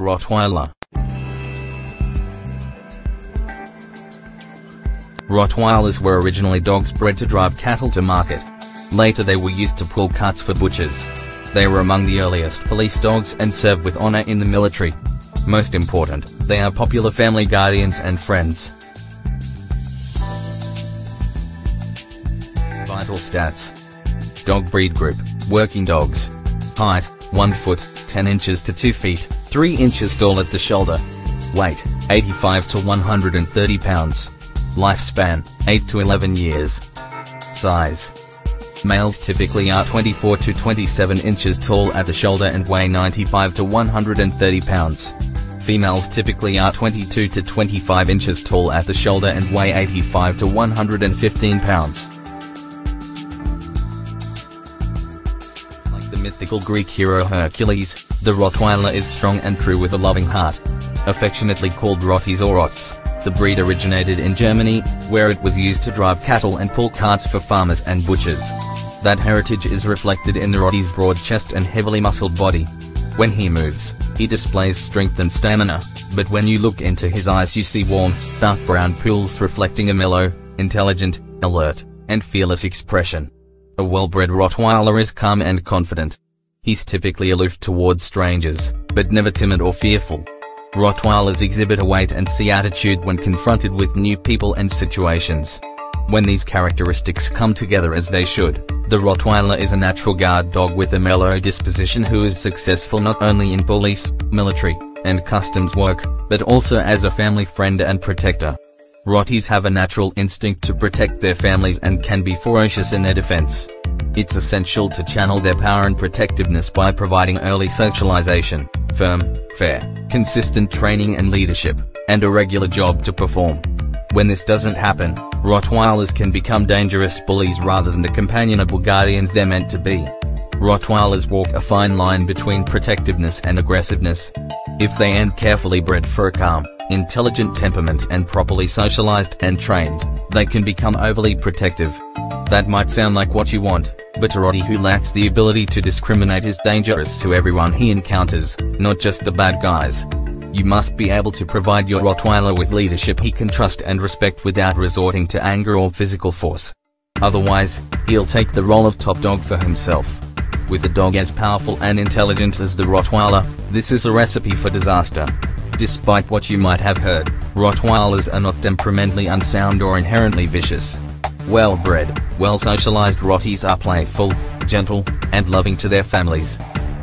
Rottweiler. Rottweilers were originally dogs bred to drive cattle to market. Later they were used to pull carts for butchers. They were among the earliest police dogs and served with honor in the military. Most important, they are popular family guardians and friends. Vital stats. Dog breed group, working dogs. Height, 1 foot, 10 inches to 2 feet, 3 inches tall at the shoulder. Weight, 85 to 130 pounds. Lifespan, 8 to 11 years. Size. Males typically are 24 to 27 inches tall at the shoulder and weigh 95 to 130 pounds. Females typically are 22 to 25 inches tall at the shoulder and weigh 85 to 115 pounds. Like the mythical Greek hero Hercules, the Rottweiler is strong and true with a loving heart. Affectionately called Rotties or Rots, the breed originated in Germany, where it was used to drive cattle and pull carts for farmers and butchers. That heritage is reflected in the Rottie's broad chest and heavily muscled body. When he moves, he displays strength and stamina, but when you look into his eyes you see warm, dark brown pools reflecting a mellow, intelligent, alert, and fearless expression. A well-bred Rottweiler is calm and confident. He's typically aloof towards strangers, but never timid or fearful. Rottweilers exhibit a wait-and-see attitude when confronted with new people and situations. When these characteristics come together as they should, the Rottweiler is a natural guard dog with a mellow disposition who is successful not only in police, military, and customs work, but also as a family friend and protector. Rotties have a natural instinct to protect their families and can be ferocious in their defense. It's essential to channel their power and protectiveness by providing early socialization, firm, fair, consistent training and leadership, and a regular job to perform. When this doesn't happen, Rottweilers can become dangerous bullies rather than the companionable guardians they're meant to be. Rottweilers walk a fine line between protectiveness and aggressiveness. If they aren't carefully bred for a calm, intelligent temperament and properly socialized and trained, they can become overly protective. That might sound like what you want, but a Rottie who lacks the ability to discriminate is dangerous to everyone he encounters, not just the bad guys. You must be able to provide your Rottweiler with leadership he can trust and respect without resorting to anger or physical force. Otherwise, he'll take the role of top dog for himself. With a dog as powerful and intelligent as the Rottweiler, this is a recipe for disaster. Despite what you might have heard, Rottweilers are not temperamentally unsound or inherently vicious. Well-bred, well-socialized Rotties are playful, gentle, and loving to their families.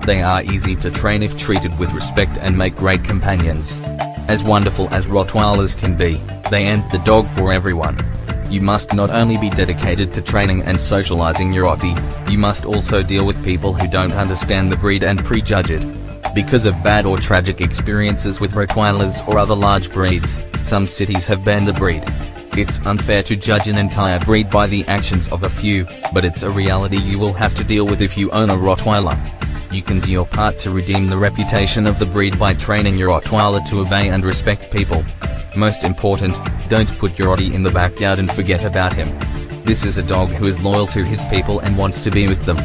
They are easy to train if treated with respect and make great companions. As wonderful as Rottweilers can be, they aren't the dog for everyone. You must not only be dedicated to training and socializing your Rottie, you must also deal with people who don't understand the breed and prejudge it. Because of bad or tragic experiences with Rottweilers or other large breeds, some cities have banned the breed. It's unfair to judge an entire breed by the actions of a few, but it's a reality you will have to deal with if you own a Rottweiler. You can do your part to redeem the reputation of the breed by training your Rottweiler to obey and respect people. Most important, don't put your Rottie in the backyard and forget about him. This is a dog who is loyal to his people and wants to be with them.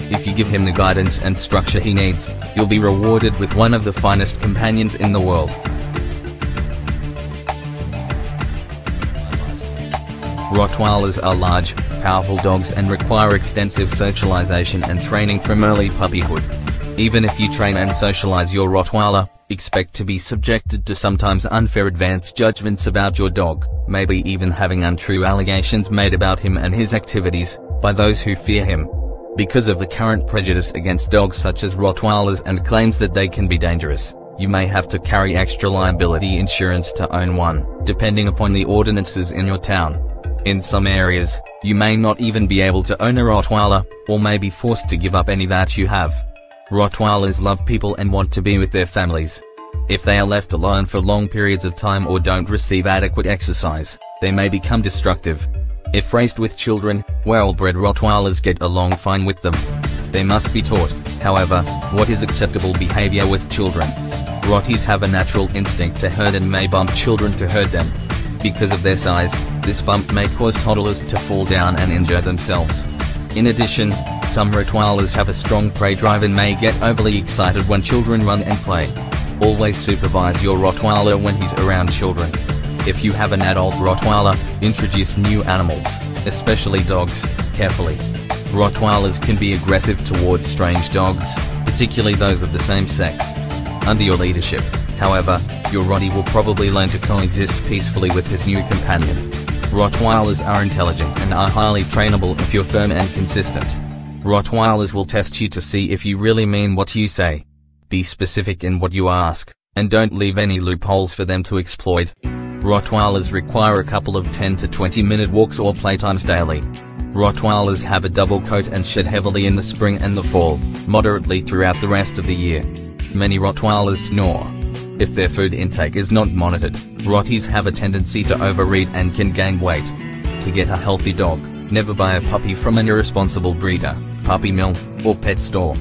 If you give him the guidance and structure he needs, you'll be rewarded with one of the finest companions in the world. Rottweilers are large, powerful dogs and require extensive socialization and training from early puppyhood. Even if you train and socialize your Rottweiler, expect to be subjected to sometimes unfair advanced judgments about your dog, maybe even having untrue allegations made about him and his activities, by those who fear him. Because of the current prejudice against dogs such as Rottweilers and claims that they can be dangerous, you may have to carry extra liability insurance to own one, depending upon the ordinances in your town. In some areas, you may not even be able to own a Rottweiler, or may be forced to give up any that you have. Rottweilers love people and want to be with their families. If they are left alone for long periods of time or don't receive adequate exercise, they may become destructive. If raised with children, well-bred Rottweilers get along fine with them. They must be taught, however, what is acceptable behavior with children. Rotties have a natural instinct to herd and may bump children to herd them. Because of their size, this bump may cause toddlers to fall down and injure themselves. In addition, some Rottweilers have a strong prey drive and may get overly excited when children run and play. Always supervise your Rottweiler when he's around children. If you have an adult Rottweiler, introduce new animals, especially dogs, carefully. Rottweilers can be aggressive towards strange dogs, particularly those of the same sex. Under your leadership, however, your Rottie will probably learn to coexist peacefully with his new companion. Rottweilers are intelligent and are highly trainable if you're firm and consistent. Rottweilers will test you to see if you really mean what you say. Be specific in what you ask, and don't leave any loopholes for them to exploit. Rottweilers require a couple of 10 to 20-minute walks or playtimes daily. Rottweilers have a double coat and shed heavily in the spring and the fall, moderately throughout the rest of the year. Many Rottweilers snore. If their food intake is not monitored, Rotties have a tendency to overeat and can gain weight. To get a healthy dog, never buy a puppy from an irresponsible breeder, puppy mill, or pet store.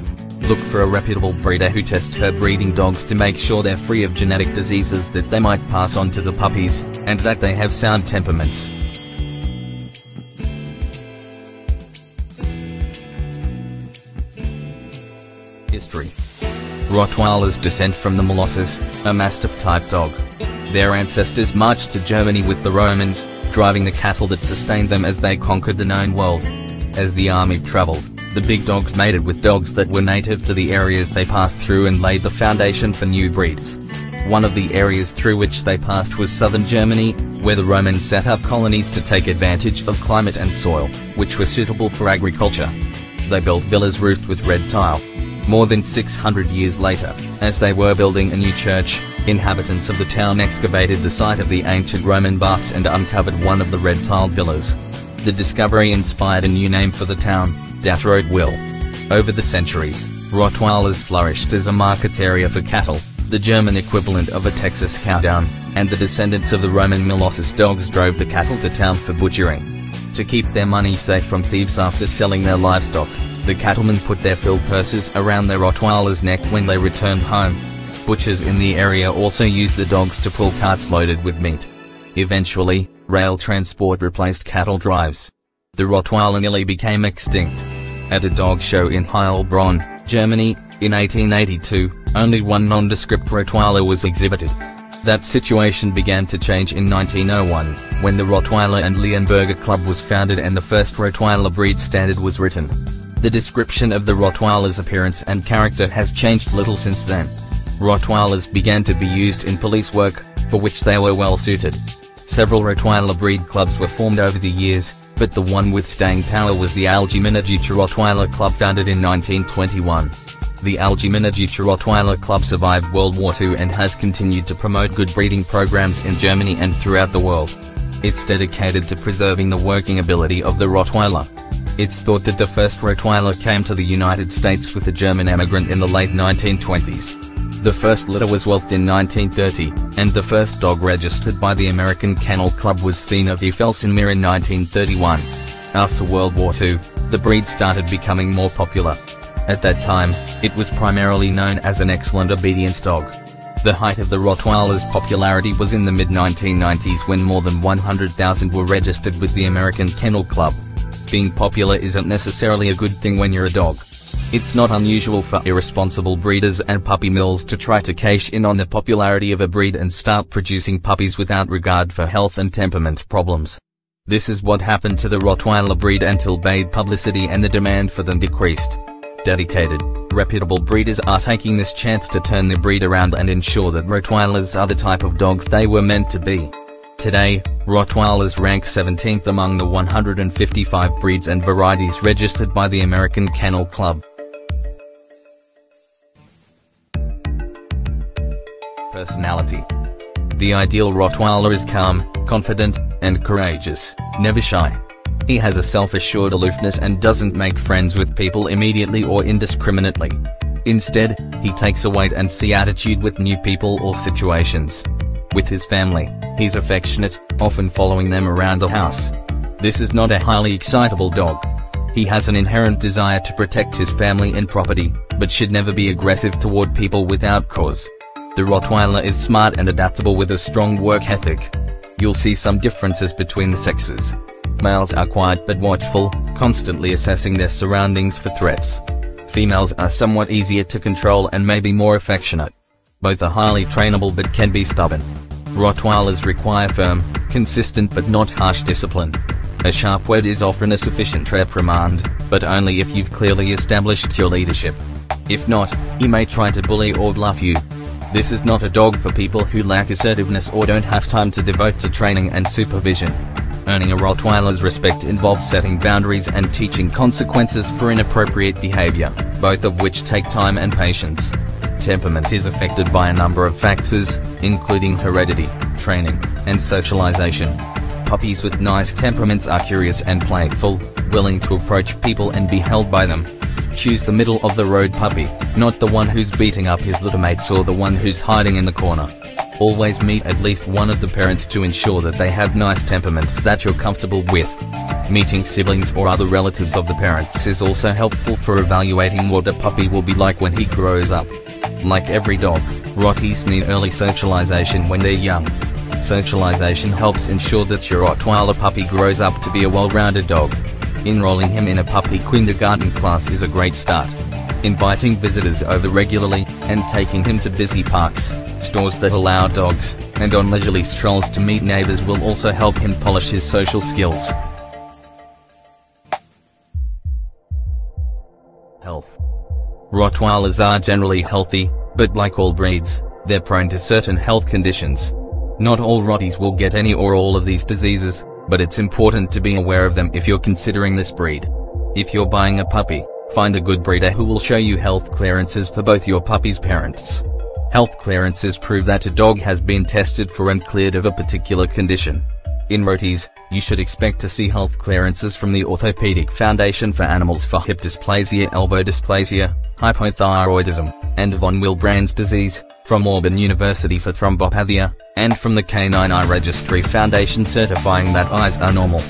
Look for a reputable breeder who tests her breeding dogs to make sure they're free of genetic diseases that they might pass on to the puppies, and that they have sound temperaments. History. Rottweilers descend from the Molosses, a Mastiff-type dog. Their ancestors marched to Germany with the Romans, driving the cattle that sustained them as they conquered the known world. As the army traveled, the big dogs mated with dogs that were native to the areas they passed through and laid the foundation for new breeds. One of the areas through which they passed was southern Germany, where the Romans set up colonies to take advantage of climate and soil, which were suitable for agriculture. They built villas roofed with red tile. More than 600 years later, as they were building a new church, inhabitants of the town excavated the site of the ancient Roman baths and uncovered one of the red-tiled villas. The discovery inspired a new name for the town, Das Rottweil. Over the centuries, Rottweilers flourished as a market area for cattle, the German equivalent of a Texas cowdown, and the descendants of the Roman Molossus dogs drove the cattle to town for butchering. To keep their money safe from thieves after selling their livestock, the cattlemen put their filled purses around their Rottweiler's neck when they returned home. Butchers in the area also used the dogs to pull carts loaded with meat. Eventually, rail transport replaced cattle drives. The Rottweiler nearly became extinct. At a dog show in Heilbronn, Germany, in 1882, only one nondescript Rottweiler was exhibited. That situation began to change in 1901, when the Rottweiler and Leonberger Club was founded and the first Rottweiler breed standard was written. The description of the Rottweiler's appearance and character has changed little since then. Rottweilers began to be used in police work, for which they were well suited. Several Rottweiler breed clubs were formed over the years, but the one with staying power was the Allgemeine Rottweiler Club, founded in 1921. The Allgemeine Rottweiler Club survived World War II and has continued to promote good breeding programs in Germany and throughout the world. It's dedicated to preserving the working ability of the Rottweiler. It's thought that the first Rottweiler came to the United States with a German emigrant in the late 1920s. The first litter was whelped in 1930, and the first dog registered by the American Kennel Club was Stina v. Felsenmeer in 1931. After World War II, the breed started becoming more popular. At that time, it was primarily known as an excellent obedience dog. The height of the Rottweiler's popularity was in the mid-1990s, when more than 100,000 were registered with the American Kennel Club. Being popular isn't necessarily a good thing when you're a dog. It's not unusual for irresponsible breeders and puppy mills to try to cash in on the popularity of a breed and start producing puppies without regard for health and temperament problems. This is what happened to the Rottweiler breed until bad publicity and the demand for them decreased. Dedicated, reputable breeders are taking this chance to turn the breed around and ensure that Rottweilers are the type of dogs they were meant to be. Today, Rottweilers rank 17th among the 155 breeds and varieties registered by the American Kennel Club. Personality. The ideal Rottweiler is calm, confident, and courageous, never shy. He has a self-assured aloofness and doesn't make friends with people immediately or indiscriminately. Instead, he takes a wait-and-see attitude with new people or situations. With his family, he's affectionate, often following them around the house. This is not a highly excitable dog. He has an inherent desire to protect his family and property, but should never be aggressive toward people without cause. The Rottweiler is smart and adaptable with a strong work ethic. You'll see some differences between the sexes. Males are quiet but watchful, constantly assessing their surroundings for threats. Females are somewhat easier to control and may be more affectionate. Both are highly trainable but can be stubborn. Rottweilers require firm, consistent but not harsh discipline. A sharp word is often a sufficient reprimand, but only if you've clearly established your leadership. If not, he may try to bully or bluff you. This is not a dog for people who lack assertiveness or don't have time to devote to training and supervision. Earning a Rottweiler's respect involves setting boundaries and teaching consequences for inappropriate behavior, both of which take time and patience. Temperament is affected by a number of factors, including heredity, training, and socialization. Puppies with nice temperaments are curious and playful, willing to approach people and be held by them. Choose the middle-of-the-road puppy, not the one who's beating up his littermates or the one who's hiding in the corner. Always meet at least one of the parents to ensure that they have nice temperaments that you're comfortable with. Meeting siblings or other relatives of the parents is also helpful for evaluating what a puppy will be like when he grows up. Like every dog, Rotties need early socialization when they're young. Socialization helps ensure that your Rottweiler puppy grows up to be a well-rounded dog. Enrolling him in a puppy kindergarten class is a great start. Inviting visitors over regularly, and taking him to busy parks, stores that allow dogs, and on leisurely strolls to meet neighbors will also help him polish his social skills. Health. Rottweilers are generally healthy, but like all breeds, they're prone to certain health conditions. Not all Rotties will get any or all of these diseases, but it's important to be aware of them if you're considering this breed. If you're buying a puppy, find a good breeder who will show you health clearances for both your puppy's parents. Health clearances prove that a dog has been tested for and cleared of a particular condition. In Rotties, you should expect to see health clearances from the Orthopedic Foundation for Animals for hip dysplasia, elbow dysplasia, hypothyroidism, and von Willebrand's disease, from Auburn University for thrombopathia, and from the Canine Eye Registry Foundation certifying that eyes are normal.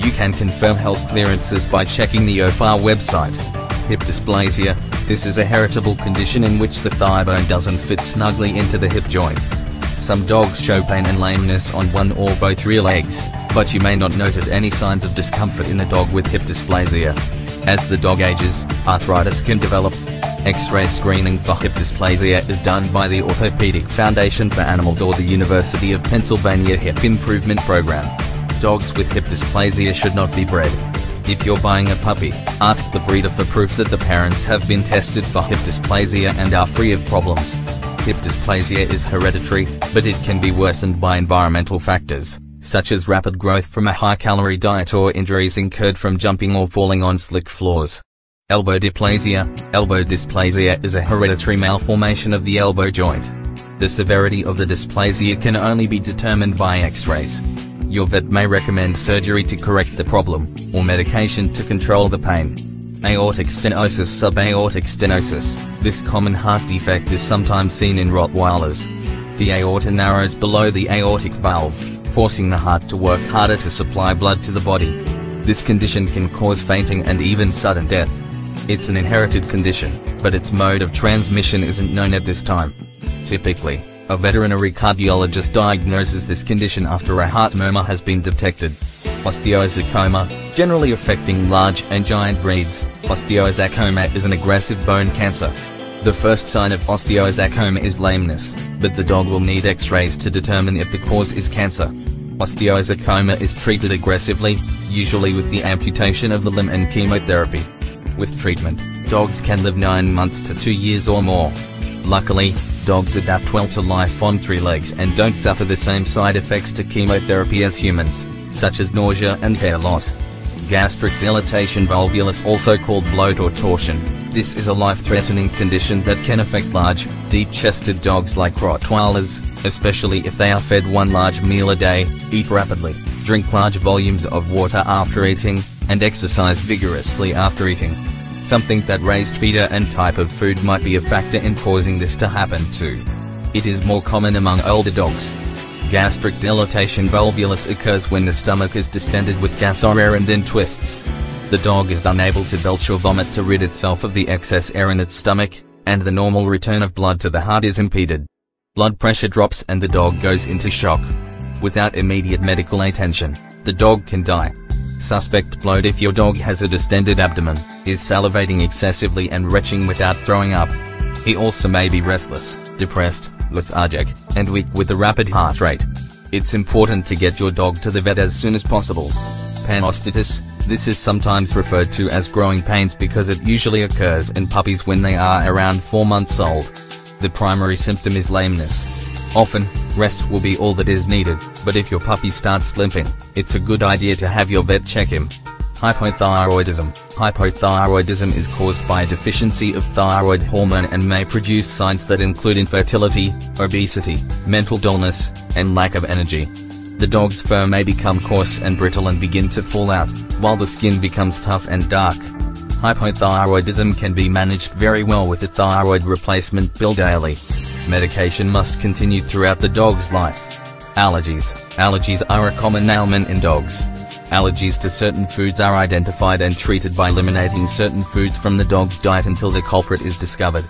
You can confirm health clearances by checking the OFAR website. Hip dysplasia. This is a heritable condition in which the thigh bone doesn't fit snugly into the hip joint. Some dogs show pain and lameness on one or both rear legs, but you may not notice any signs of discomfort in a dog with hip dysplasia. As the dog ages, arthritis can develop. X-ray screening for hip dysplasia is done by the Orthopedic Foundation for Animals or the University of Pennsylvania Hip Improvement Program. Dogs with hip dysplasia should not be bred. If you're buying a puppy, ask the breeder for proof that the parents have been tested for hip dysplasia and are free of problems. Hip dysplasia is hereditary, but it can be worsened by environmental factors, such as rapid growth from a high-calorie diet or injuries incurred from jumping or falling on slick floors. Elbow dysplasia. Elbow dysplasia is a hereditary malformation of the elbow joint. The severity of the dysplasia can only be determined by X-rays. Your vet may recommend surgery to correct the problem, or medication to control the pain. Aortic stenosis. Subaortic stenosis. This common heart defect is sometimes seen in Rottweilers. The aorta narrows below the aortic valve, forcing the heart to work harder to supply blood to the body. This condition can cause fainting and even sudden death. It's an inherited condition, but its mode of transmission isn't known at this time. Typically, a veterinary cardiologist diagnoses this condition after a heart murmur has been detected. Osteosarcoma, generally affecting large and giant breeds. Osteosarcoma is an aggressive bone cancer. The first sign of osteosarcoma is lameness, but the dog will need X-rays to determine if the cause is cancer. Osteosarcoma is treated aggressively, usually with the amputation of the limb and chemotherapy. With treatment, dogs can live 9 months to 2 years or more. Luckily, dogs adapt well to life on 3 legs and don't suffer the same side effects to chemotherapy as humans, such as nausea and hair loss. Gastric dilatation volvulus, also called bloat or torsion. This is a life-threatening condition that can affect large, deep-chested dogs like Rottweilers, especially if they are fed one large meal a day, eat rapidly, drink large volumes of water after eating, and exercise vigorously after eating. Something that raised feeder and type of food might be a factor in causing this to happen too. It is more common among older dogs. Gastric dilatation volvulus occurs when the stomach is distended with gas or air and then twists. The dog is unable to belch or vomit to rid itself of the excess air in its stomach, and the normal return of blood to the heart is impeded. Blood pressure drops and the dog goes into shock. Without immediate medical attention, the dog can die. Suspect bloat. If your dog has a distended abdomen, is salivating excessively and retching without throwing up. He also may be restless, depressed, lethargic, and weak with a rapid heart rate. It's important to get your dog to the vet as soon as possible. Panostitis. This is sometimes referred to as growing pains because it usually occurs in puppies when they are around 4 months old. The primary symptom is lameness. Often, rest will be all that is needed, but if your puppy starts limping, it's a good idea to have your vet check him. Hypothyroidism. Hypothyroidism is caused by a deficiency of thyroid hormone and may produce signs that include infertility, obesity, mental dullness, and lack of energy. The dog's fur may become coarse and brittle and begin to fall out, while the skin becomes tough and dark. Hypothyroidism can be managed very well with a thyroid replacement pill daily. Medication must continue throughout the dog's life. Allergies. Allergies are a common ailment in dogs. Allergies to certain foods are identified and treated by eliminating certain foods from the dog's diet until the culprit is discovered.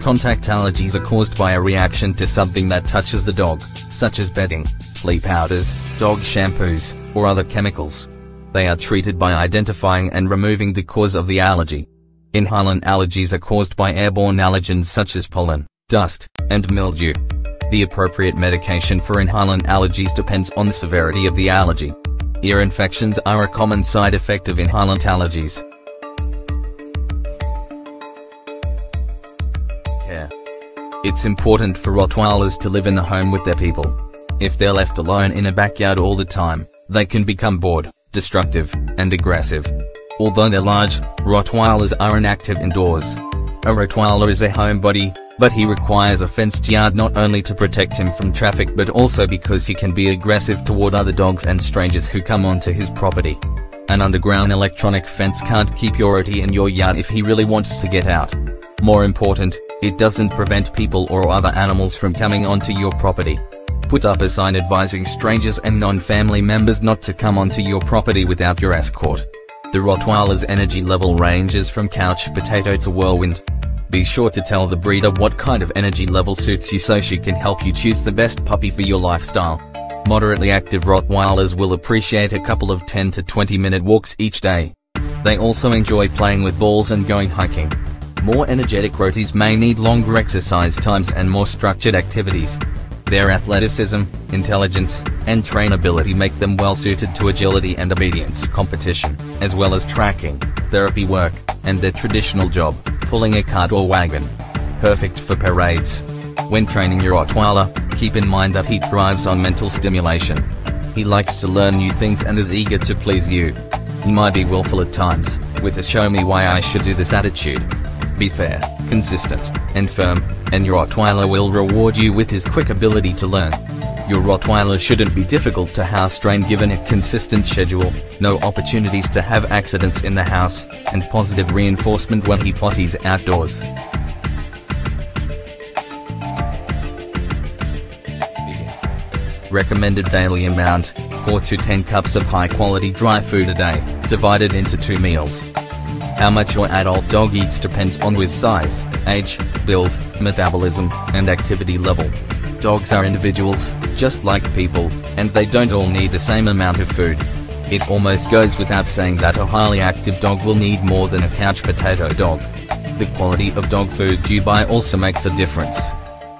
Contact allergies are caused by a reaction to something that touches the dog, such as bedding, flea powders, dog shampoos, or other chemicals. They are treated by identifying and removing the cause of the allergy. Inhalant allergies are caused by airborne allergens such as pollen, dust, and mildew. The appropriate medication for inhalant allergies depends on the severity of the allergy. Ear infections are a common side effect of inhalant allergies. Care. It's important for Rottweilers to live in the home with their people. If they're left alone in a backyard all the time, they can become bored, destructive, and aggressive. Although they're large, Rottweilers are inactive indoors. A Rottweiler is a homebody, but he requires a fenced yard not only to protect him from traffic but also because he can be aggressive toward other dogs and strangers who come onto his property. An underground electronic fence can't keep Yorkie in your yard if he really wants to get out. More important, it doesn't prevent people or other animals from coming onto your property. Put up a sign advising strangers and non-family members not to come onto your property without your escort. The Rottweiler's energy level ranges from couch potato to whirlwind. Be sure to tell the breeder what kind of energy level suits you so she can help you choose the best puppy for your lifestyle. Moderately active Rottweilers will appreciate a couple of 10 to 20 minute walks each day. They also enjoy playing with balls and going hiking. More energetic Rotties may need longer exercise times and more structured activities. Their athleticism, intelligence, and trainability make them well suited to agility and obedience competition, as well as tracking, therapy work, and their traditional job, pulling a cart or wagon. Perfect for parades. When training your Rottweiler, keep in mind that he thrives on mental stimulation. He likes to learn new things and is eager to please you. He might be willful at times, with a "show me why I should do this" attitude. Be fair, consistent, and firm, and your Rottweiler will reward you with his quick ability to learn. Your Rottweiler shouldn't be difficult to house train given a consistent schedule, no opportunities to have accidents in the house, and positive reinforcement when he potties outdoors. Recommended daily amount, 4 to 10 cups of high-quality dry food a day, divided into 2 meals. How much your adult dog eats depends on his size, age, build, metabolism, and activity level. Dogs are individuals, just like people, and they don't all need the same amount of food. It almost goes without saying that a highly active dog will need more than a couch potato dog. The quality of dog food you buy also makes a difference.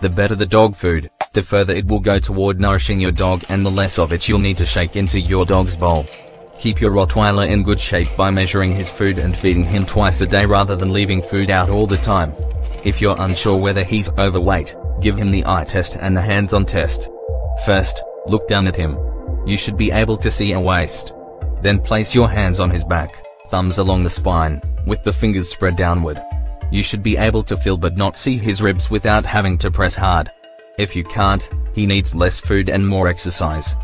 The better the dog food, the further it will go toward nourishing your dog and the less of it you'll need to shake into your dog's bowl. Keep your Rottweiler in good shape by measuring his food and feeding him twice a day rather than leaving food out all the time. If you're unsure whether he's overweight, give him the eye test and the hands-on test. First, look down at him. You should be able to see a waist. Then place your hands on his back, thumbs along the spine, with the fingers spread downward. You should be able to feel but not see his ribs without having to press hard. If you can't, he needs less food and more exercise.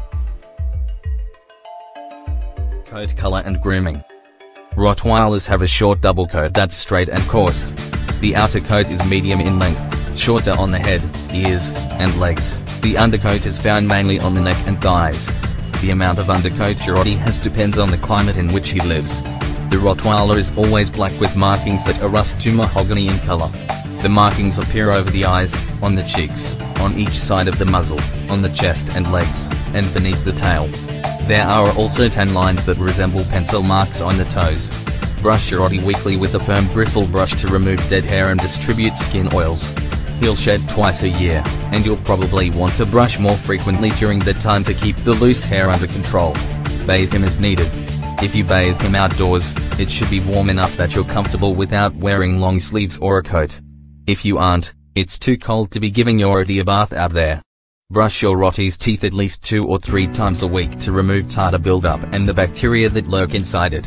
Coat color and grooming. Rottweilers have a short double coat that's straight and coarse. The outer coat is medium in length, shorter on the head, ears, and legs. The undercoat is found mainly on the neck and thighs. The amount of undercoat your Rottie has depends on the climate in which he lives. The Rottweiler is always black with markings that are rust to mahogany in color. The markings appear over the eyes, on the cheeks, on each side of the muzzle, on the chest and legs, and beneath the tail. There are also tan lines that resemble pencil marks on the toes. Brush your Rottie weekly with a firm bristle brush to remove dead hair and distribute skin oils. He'll shed twice a year, and you'll probably want to brush more frequently during that time to keep the loose hair under control. Bathe him as needed. If you bathe him outdoors, it should be warm enough that you're comfortable without wearing long sleeves or a coat. If you aren't, it's too cold to be giving your Rottie a bath out there. Brush your Rottie's teeth at least 2 or 3 times a week to remove tartar buildup and the bacteria that lurk inside it.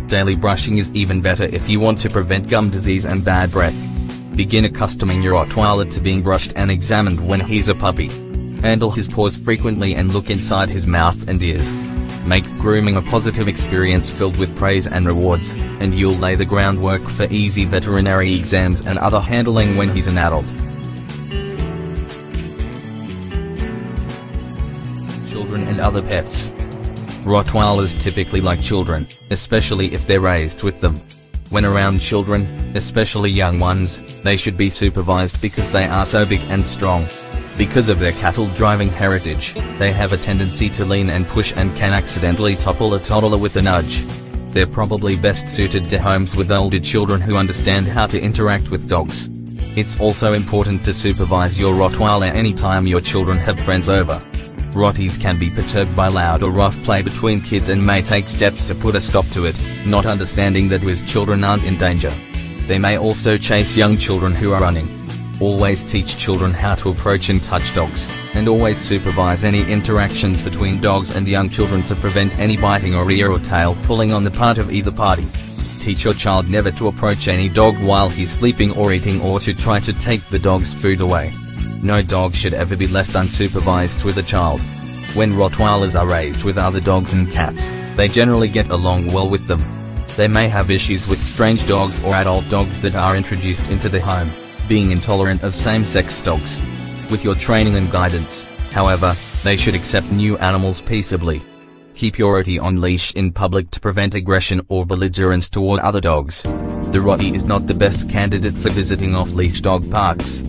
Daily brushing is even better if you want to prevent gum disease and bad breath. Begin accustoming your Rottweiler to being brushed and examined when he's a puppy. Handle his paws frequently and look inside his mouth and ears. Make grooming a positive experience filled with praise and rewards, and you'll lay the groundwork for easy veterinary exams and other handling when he's an adult. Children and other pets. Rottweilers typically like children, especially if they're raised with them. When around children, especially young ones, they should be supervised because they are so big and strong. Because of their cattle-driving heritage, they have a tendency to lean and push and can accidentally topple a toddler with a nudge. They're probably best suited to homes with older children who understand how to interact with dogs. It's also important to supervise your Rottweiler anytime your children have friends over. Rotties can be perturbed by loud or rough play between kids and may take steps to put a stop to it, not understanding that his children aren't in danger. They may also chase young children who are running. Always teach children how to approach and touch dogs, and always supervise any interactions between dogs and young children to prevent any biting or ear or tail pulling on the part of either party. Teach your child never to approach any dog while he's sleeping or eating or to try to take the dog's food away. No dog should ever be left unsupervised with a child. When Rottweilers are raised with other dogs and cats, they generally get along well with them. They may have issues with strange dogs or adult dogs that are introduced into the home, being intolerant of same-sex dogs. With your training and guidance, however, they should accept new animals peaceably. Keep your Rottie on leash in public to prevent aggression or belligerence toward other dogs. The Rottie is not the best candidate for visiting off-leash dog parks.